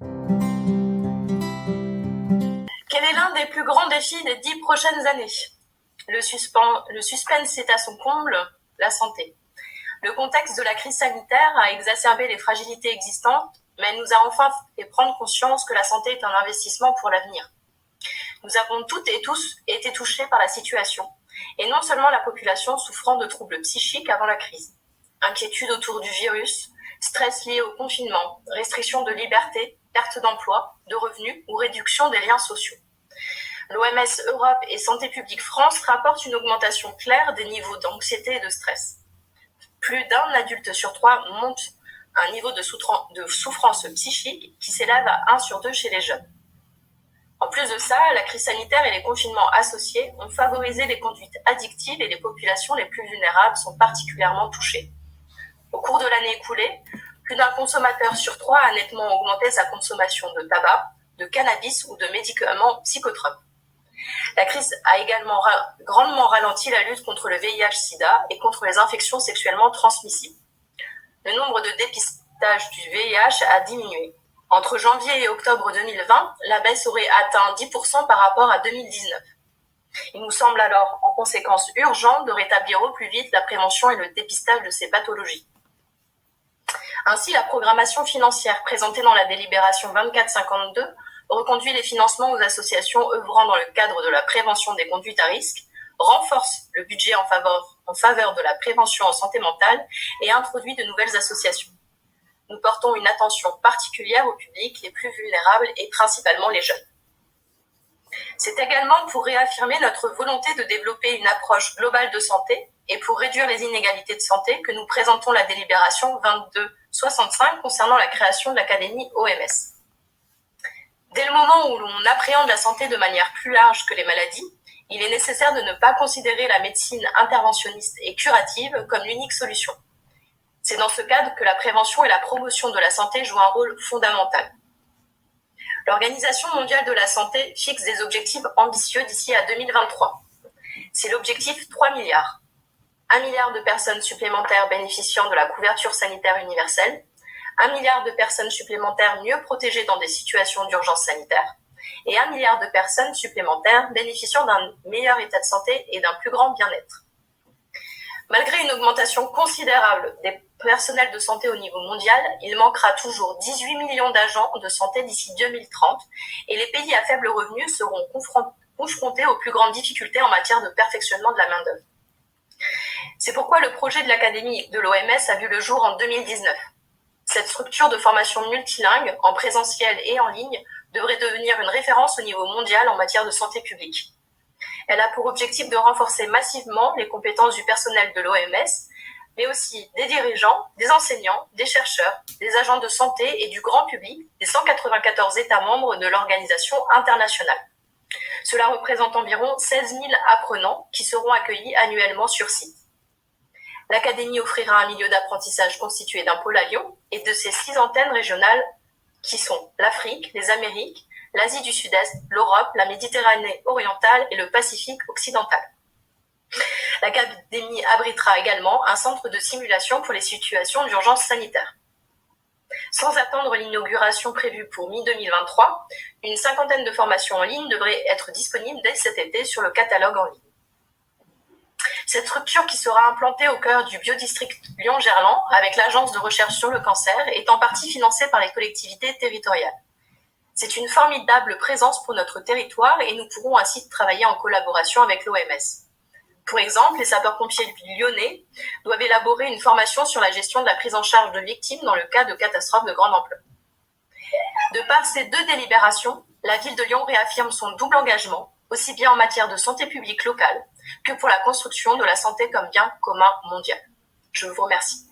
Quel est l'un des plus grands défis des 10 prochaines années? Le suspense est à son comble, la santé. Le contexte de la crise sanitaire a exacerbé les fragilités existantes, mais nous a enfin fait prendre conscience que la santé est un investissement pour l'avenir. Nous avons toutes et tous été touchés par la situation, et non seulement la population souffrant de troubles psychiques avant la crise. Inquiétude autour du virus, stress lié au confinement, restriction de liberté, perte d'emploi, de revenus ou réduction des liens sociaux. L'OMS Europe et Santé publique France rapportent une augmentation claire des niveaux d'anxiété et de stress. Plus d'un adulte sur 3 monte un niveau de souffrance psychique qui s'élève à 1 sur 2 chez les jeunes. En plus de ça, la crise sanitaire et les confinements associés ont favorisé les conduites addictives et les populations les plus vulnérables sont particulièrement touchées. Au cours de l'année écoulée, plus d'un consommateur sur 3 a nettement augmenté sa consommation de tabac, de cannabis ou de médicaments psychotropes. La crise a également grandement ralenti la lutte contre le VIH-Sida et contre les infections sexuellement transmissibles. Le nombre de dépistages du VIH a diminué. Entre janvier et octobre 2020, la baisse aurait atteint 10% par rapport à 2019. Il nous semble alors, en conséquence, urgent de rétablir au plus vite la prévention et le dépistage de ces pathologies. Ainsi, la programmation financière présentée dans la délibération 2452 reconduit les financements aux associations œuvrant dans le cadre de la prévention des conduites à risque, renforce le budget en faveur de la prévention en santé mentale et introduit de nouvelles associations. Nous portons une attention particulière au public les plus vulnérables et principalement les jeunes. C'est également pour réaffirmer notre volonté de développer une approche globale de santé et pour réduire les inégalités de santé que nous présentons la délibération 2265 concernant la création de l'Académie OMS. Dès le moment où l'on appréhende la santé de manière plus large que les maladies, il est nécessaire de ne pas considérer la médecine interventionniste et curative comme l'unique solution. C'est dans ce cadre que la prévention et la promotion de la santé jouent un rôle fondamental. L'Organisation mondiale de la santé fixe des objectifs ambitieux d'ici à 2023. C'est l'objectif 3 milliards. 1 milliard de personnes supplémentaires bénéficiant de la couverture sanitaire universelle, 1 milliard de personnes supplémentaires mieux protégées dans des situations d'urgence sanitaire, et 1 milliard de personnes supplémentaires bénéficiant d'un meilleur état de santé et d'un plus grand bien-être. Malgré une augmentation considérable des personnels de santé au niveau mondial, il manquera toujours 18 millions d'agents de santé d'ici 2030 et les pays à faible revenu seront confrontés aux plus grandes difficultés en matière de perfectionnement de la main-d'œuvre. C'est pourquoi le projet de l'Académie de l'OMS a vu le jour en 2019. Cette structure de formation multilingue, en présentiel et en ligne, devrait devenir une référence au niveau mondial en matière de santé publique. Elle a pour objectif de renforcer massivement les compétences du personnel de l'OMS, mais aussi des dirigeants, des enseignants, des chercheurs, des agents de santé et du grand public des 194 États membres de l'organisation internationale. Cela représente environ 16 000 apprenants qui seront accueillis annuellement sur site. L'Académie offrira un milieu d'apprentissage constitué d'un pôle à Lyon et de ses 6 antennes régionales qui sont l'Afrique, les Amériques, l'Asie du Sud-Est, l'Europe, la Méditerranée orientale et le Pacifique occidental. L'Académie abritera également un centre de simulation pour les situations d'urgence sanitaire. Sans attendre l'inauguration prévue pour mi-2023, une 50aine de formations en ligne devraient être disponibles dès cet été sur le catalogue en ligne. Cette structure qui sera implantée au cœur du biodistrict Lyon-Gerland avec l'Agence de recherche sur le cancer est en partie financée par les collectivités territoriales. C'est une formidable présence pour notre territoire et nous pourrons ainsi travailler en collaboration avec l'OMS. Pour exemple, les sapeurs-pompiers lyonnais doivent élaborer une formation sur la gestion de la prise en charge de victimes dans le cas de catastrophes de grande ampleur. De par ces 2 délibérations, la ville de Lyon réaffirme son double engagement, aussi bien en matière de santé publique locale que pour la construction de la santé comme bien commun mondial. Je vous remercie.